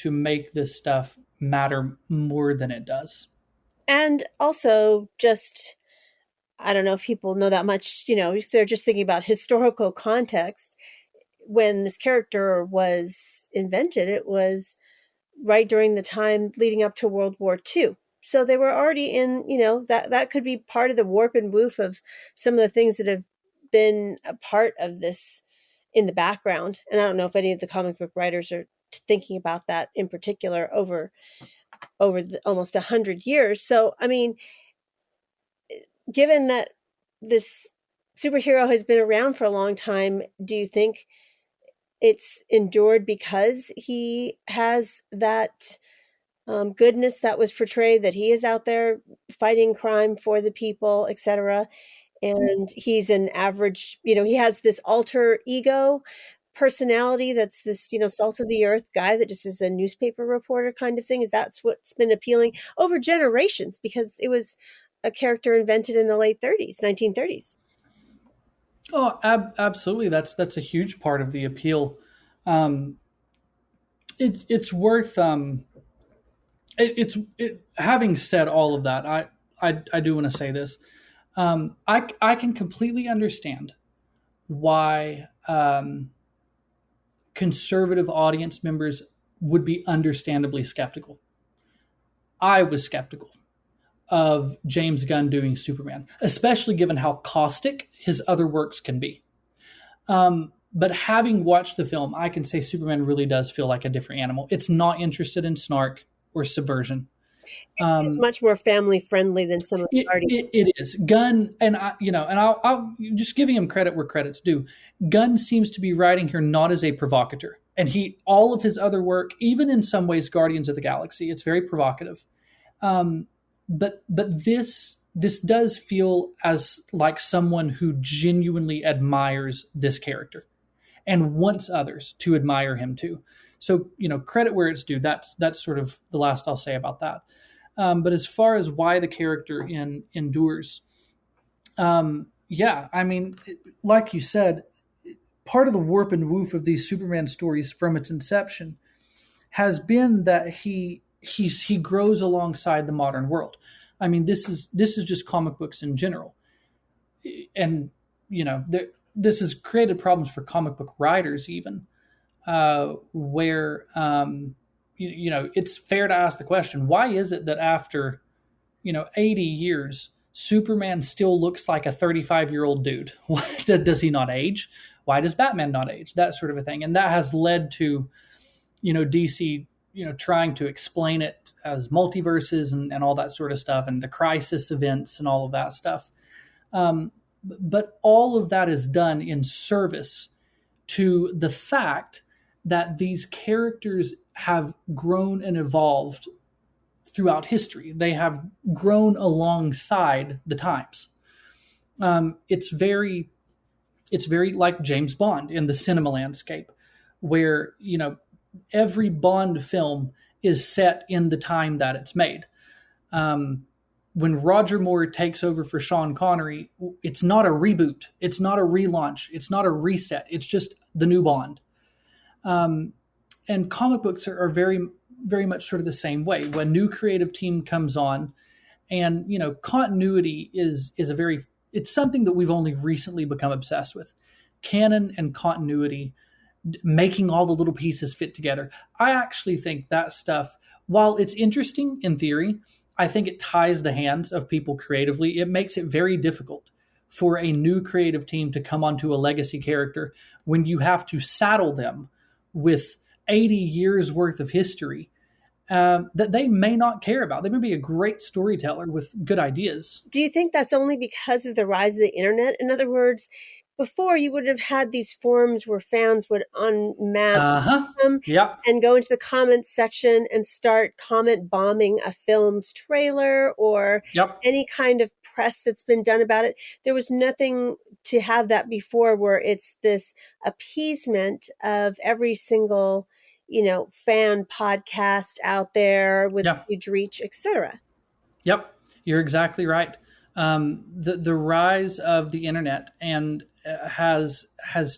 make this stuff matter more than it does. And also, just, I don't know if people know that much, if they're just thinking about historical context, when this character was invented, it was right during the time leading up to World War II. So they were already in, that could be part of the warp and woof of some of the things that have been a part of this in the background. And I don't know if any of the comic book writers are thinking about that in particular over almost 100 years. So, given that this superhero has been around for a long time, do you think it's endured because he has that goodness that was portrayed, that he is out there fighting crime for the people, etc.? And he's an average, he has this alter ego personality that's this, salt of the earth guy that just is a newspaper reporter kind of thing. Is that's what's been appealing over generations, because it was a character invented in the late 1930s. Oh, absolutely. That's a huge part of the appeal. Um, it's worth having said all of that. I do want to say this. I can completely understand why conservative audience members would be understandably skeptical. I was skeptical of James Gunn doing Superman, especially given how caustic his other works can be. But having watched the film, I can say Superman really does feel like a different animal. It's not interested in snark or subversion. It's much more family friendly than some of the Guardians. It is Gunn, and I'll just giving him credit where credit's due. Gunn seems to be writing here not as a provocateur, and all of his other work, even in some ways, Guardians of the Galaxy, it's very provocative. But this does feel as like someone who genuinely admires this character and wants others to admire him too. So credit where it's due. That's sort of the last I'll say about that. But as far as why the character endures, yeah, I mean, like you said, part of the warp and woof of these Superman stories from its inception has been that he grows alongside the modern world. I mean, this is just comic books in general, and this has created problems for comic book writers even, where it's fair to ask the question: why is it that after 80 years, Superman still looks like a 35-year-old dude? Does he not age? Why does Batman not age? That sort of a thing, and that has led to DC trying to explain it as multiverses and all that sort of stuff, and the crisis events and all of that stuff. But all of that is done in service to the fact that these characters have grown and evolved throughout history. They have grown alongside the times. It's very like James Bond in the cinema landscape, where every Bond film is set in the time that it's made. When Roger Moore takes over for Sean Connery, it's not a reboot. It's not a relaunch. It's not a reset. It's just the new Bond. And comic books are very, very much sort of the same way. When a new creative team comes on, and continuity is it's something that we've only recently become obsessed with. Canon and continuity, making all the little pieces fit together. I actually think that stuff, while it's interesting in theory, I think it ties the hands of people creatively. It makes it very difficult for a new creative team to come onto a legacy character when you have to saddle them with 80 years worth of history that they may not care about. They may be a great storyteller with good ideas. Do you think that's only because of the rise of the internet? In other words, before you would have had these forums where fans would unmask and go into the comments section and start comment bombing a film's trailer or any kind of press that's been done about it. There was nothing to have that before, where it's this appeasement of every single fan podcast out there with huge reach, etc. Yep, you're exactly right. The rise of the internet and has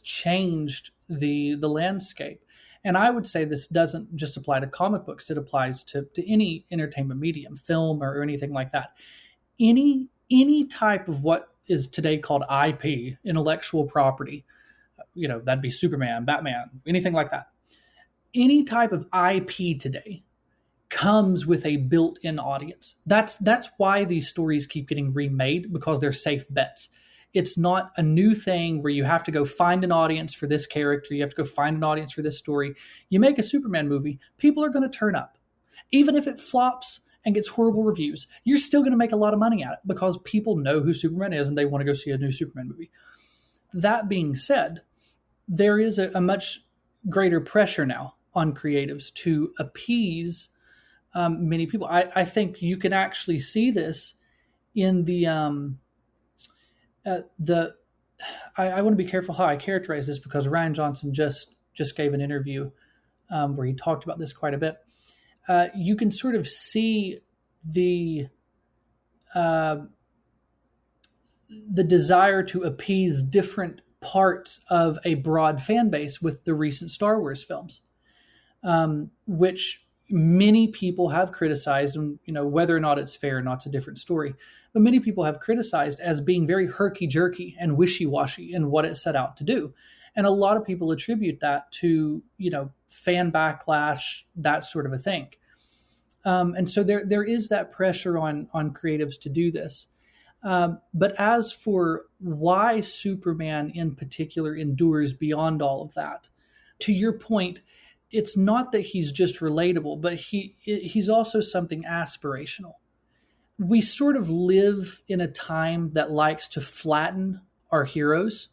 changed the landscape, and I would say this doesn't just apply to comic books. It applies to any entertainment medium, film or anything like that. Any type of what is today called IP, intellectual property, that'd be Superman, Batman, anything like that. Any type of IP today comes with a built-in audience. That's why these stories keep getting remade, because they're safe bets. It's not a new thing where you have to go find an audience for this character. You have to go find an audience for this story. You make a Superman movie, people are going to turn up. Even if it flops and gets horrible reviews, you're still going to make a lot of money at it because people know who Superman is and they want to go see a new Superman movie. That being said, there is a much greater pressure now on creatives to appease many people. I think you can actually see this in the I want to be careful how I characterize this, because Ryan Johnson just gave an interview where he talked about this quite a bit. You can sort of see the the desire to appease different parts of a broad fan base with the recent Star Wars films, which many people have criticized, and whether or not it's fair or not, it's a different story. But many people have criticized as being very herky-jerky and wishy-washy in what it set out to do. And a lot of people attribute that to, fan backlash, that sort of a thing. And so there is that pressure on creatives to do this. But as for why Superman in particular endures beyond all of that, to your point, it's not that he's just relatable, but he's also something aspirational. We sort of live in a time that likes to flatten our heroes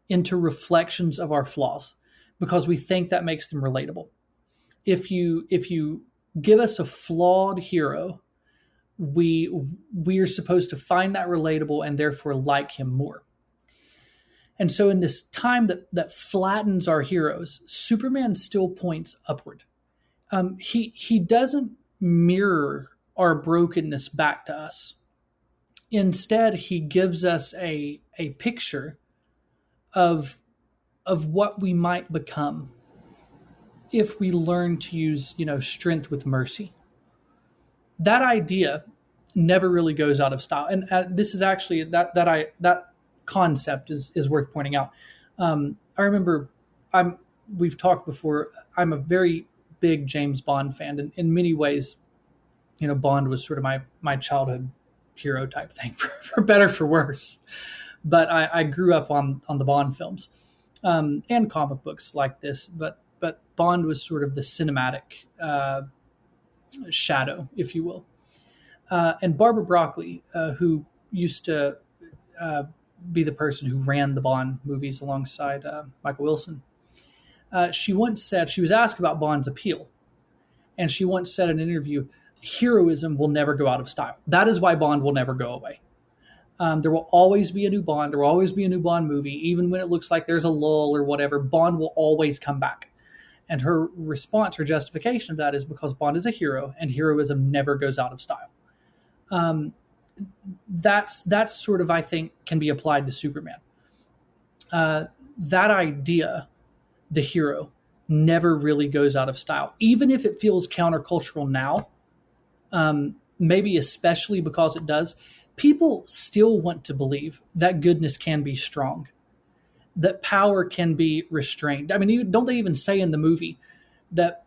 into reflections of our flaws because we think that makes them relatable. If you give us a flawed hero, we are supposed to find that relatable and therefore like him more. And so in this time that flattens our heroes, Superman still points upward. He doesn't mirror our brokenness back to us. Instead, he gives us a picture of what we might become if we learn to use, strength with mercy. That idea never really goes out of style. And this is actually that concept is worth pointing out. I remember we've talked before, I'm a very big James Bond fan, and in many ways, Bond was sort of my childhood hero type thing, for better, for worse. But I grew up on the Bond films and comic books like this. But Bond was sort of the cinematic shadow, if you will. And Barbara Broccoli, who used to be the person who ran the Bond movies alongside Michael Wilson, she once said, she was asked about Bond's appeal, and she once said in an interview, heroism will never go out of style. That is why Bond will never go away. There will always be a new Bond. There will always be a new Bond movie. Even when it looks like there's a lull or whatever, Bond will always come back. And her response, her justification of that is because Bond is a hero and heroism never goes out of style. That's sort of, I think, can be applied to Superman. That idea, the hero, never really goes out of style. Even if it feels countercultural now, maybe especially because it does, people still want to believe that goodness can be strong, that power can be restrained. I mean, don't they even say in the movie that,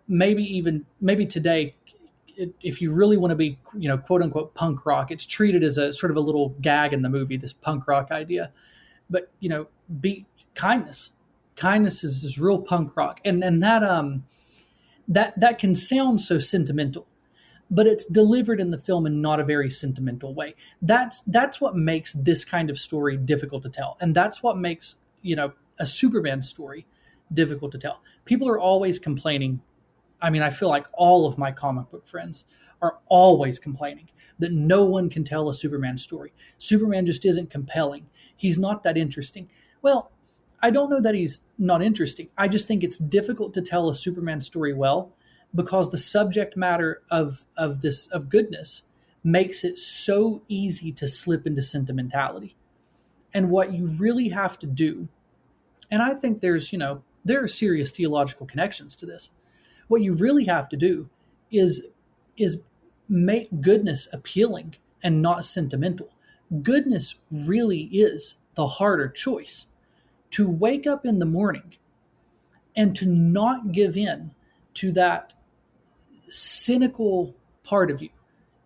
maybe today, if you really want to be, quote unquote punk rock, it's treated as a sort of a little gag in the movie, this punk rock idea. But, be kindness. Kindness is real punk rock. And that can sound so sentimental, but it's delivered in the film in not a very sentimental way. That's what makes this kind of story difficult to tell. And that's what makes, a Superman story difficult to tell. People are always complaining. I mean, I feel like all of my comic book friends are always complaining that no one can tell a Superman story. Superman just isn't compelling. He's not that interesting. Well, I don't know that he's not interesting. I just think it's difficult to tell a Superman story well, because the subject matter of goodness makes it so easy to slip into sentimentality. And what you really have to do, and I think there are serious theological connections to this. What you really have to do is make goodness appealing and not sentimental. Goodness really is the harder choice. To wake up in the morning and to not give in to that cynical part of you,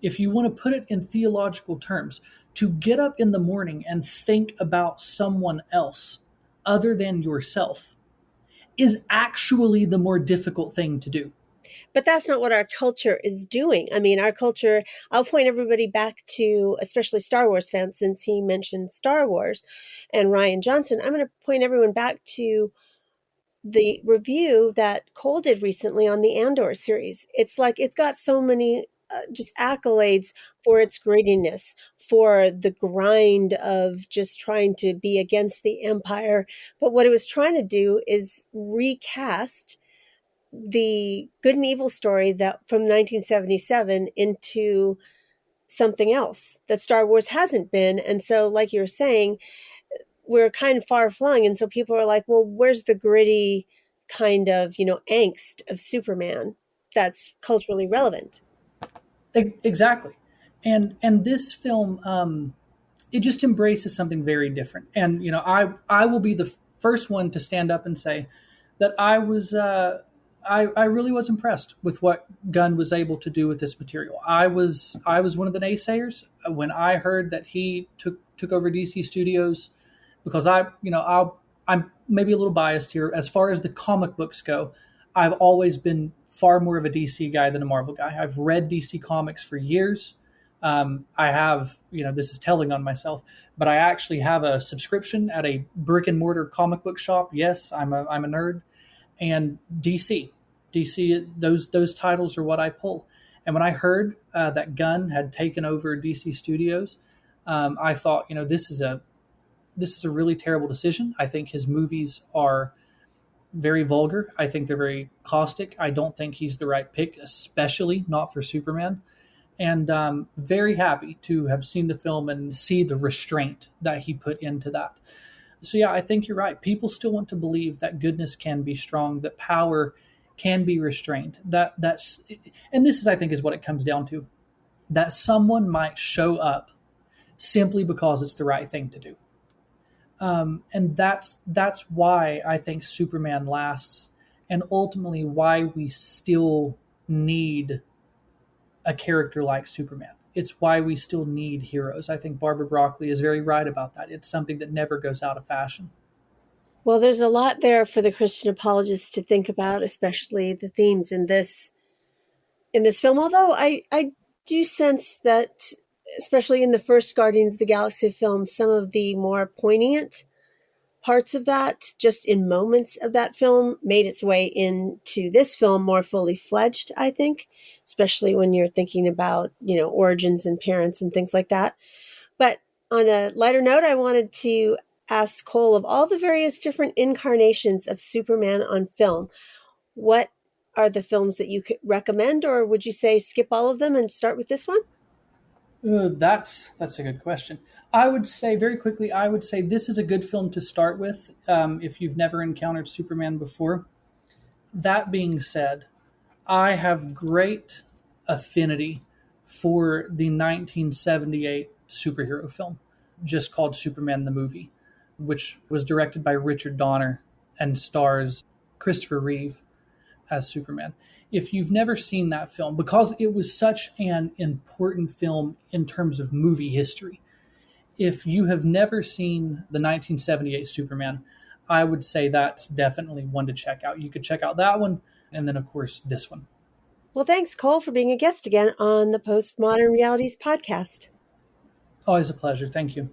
if you want to put it in theological terms, to get up in the morning and think about someone else other than yourself is actually the more difficult thing to do. But that's not what our culture is doing. I mean, our culture, I'll point everybody back to, especially Star Wars fans, since he mentioned Star Wars and Rian Johnson, I'm going to point everyone back to the review that Cole did recently on the Andor series. It's like, it's got so many just accolades for its grittiness, for the grind of just trying to be against the Empire. But what it was trying to do is recast the good and evil story that from 1977 into something else that Star Wars hasn't been. And so, like you were saying, we're kind of far flung. And so people are like, well, where's the gritty kind of, angst of Superman that's culturally relevant? Exactly. And this film, it just embraces something very different. And, I will be the first one to stand up and say that I really was impressed with what Gunn was able to do with this material. I was one of the naysayers when I heard that he took over DC Studios, because I'm maybe a little biased here. As far as the comic books go, I've always been far more of a DC guy than a Marvel guy. I've read DC comics for years. I have, this is telling on myself, but I actually have a subscription at a brick and mortar comic book shop. Yes, I'm a nerd. And DC, those titles are what I pull. And when I heard that Gunn had taken over DC Studios, I thought, this is a really terrible decision. I think his movies are very vulgar. I think they're very caustic. I don't think he's the right pick, especially not for Superman. And very happy to have seen the film and see the restraint that he put into that. So yeah, I think you're right. People still want to believe that goodness can be strong, that power can be restrained. And this is, I think, is what it comes down to. That someone might show up simply because it's the right thing to do. And that's why I think Superman lasts, and ultimately why we still need a character like Superman. It's why we still need heroes. I think Barbara Broccoli is very right about that. It's something that never goes out of fashion. Well, there's a lot there for the Christian apologists to think about, especially the themes in this film. Although I do sense that, especially in the first Guardians of the Galaxy film, some of the more poignant parts of that, just in moments of that film, made its way into this film more fully fledged, I think, especially when you're thinking about, origins and parents and things like that. But on a lighter note, I wanted to ask Cole, of all the various different incarnations of Superman on film, what are the films that you could recommend, or would you say skip all of them and start with this one? That's a good question. I would say very quickly, this is a good film to start with if you've never encountered Superman before. That being said, I have great affinity for the 1978 superhero film, just called Superman the Movie, which was directed by Richard Donner and stars Christopher Reeve as Superman. If you've never seen that film, because it was such an important film in terms of movie history, if you have never seen the 1978 Superman, I would say that's definitely one to check out. You could check out that one, and then, of course, this one. Well, thanks, Cole, for being a guest again on the Postmodern Realities podcast. Always a pleasure. Thank you.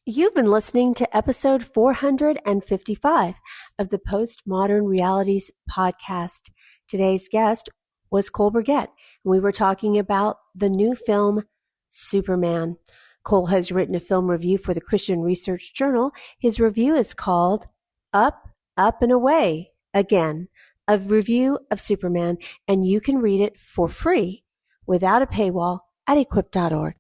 You've been listening to episode 455 of the Postmodern Realities podcast. Today's guest was Cole Burgett, and we were talking about the new film, Superman. Cole has written a film review for the Christian Research Journal. His review is called Up, Up and Away Again, a review of Superman, and you can read it for free without a paywall at 𝗦𝘂𝗽𝗿𝗺𝗺.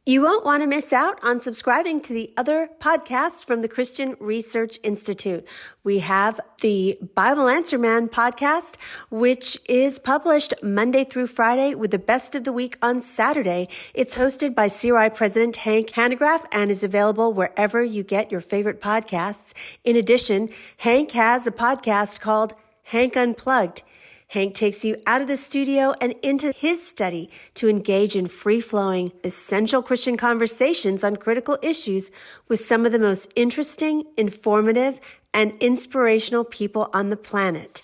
You won't want to miss out on subscribing to the other podcasts from the Christian Research Institute. We have the Bible Answer Man podcast, which is published Monday through Friday with the best of the week on Saturday. It's hosted by CRI President Hank Hanegraaff and is available wherever you get your favorite podcasts. In addition, Hank has a podcast called Hank Unplugged. Hank takes you out of the studio and into his study to engage in free-flowing, essential Christian conversations on critical issues with some of the most interesting, informative, and inspirational people on the planet.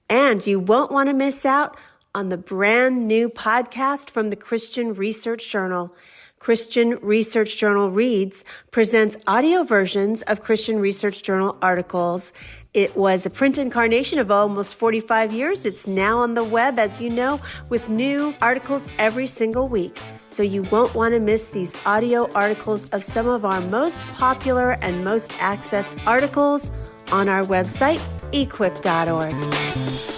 And you won't want to miss out on the brand new podcast from the Christian Research Journal. Christian Research Journal Reads presents audio versions of Christian Research Journal articles. It was a print incarnation of almost 45 years. It's now on the web, as you know, with new articles every single week. So you won't want to miss these audio articles of some of our most popular and most accessed articles on our website, 𝗦𝘂𝗽𝗿𝗺𝗺𝗭.org.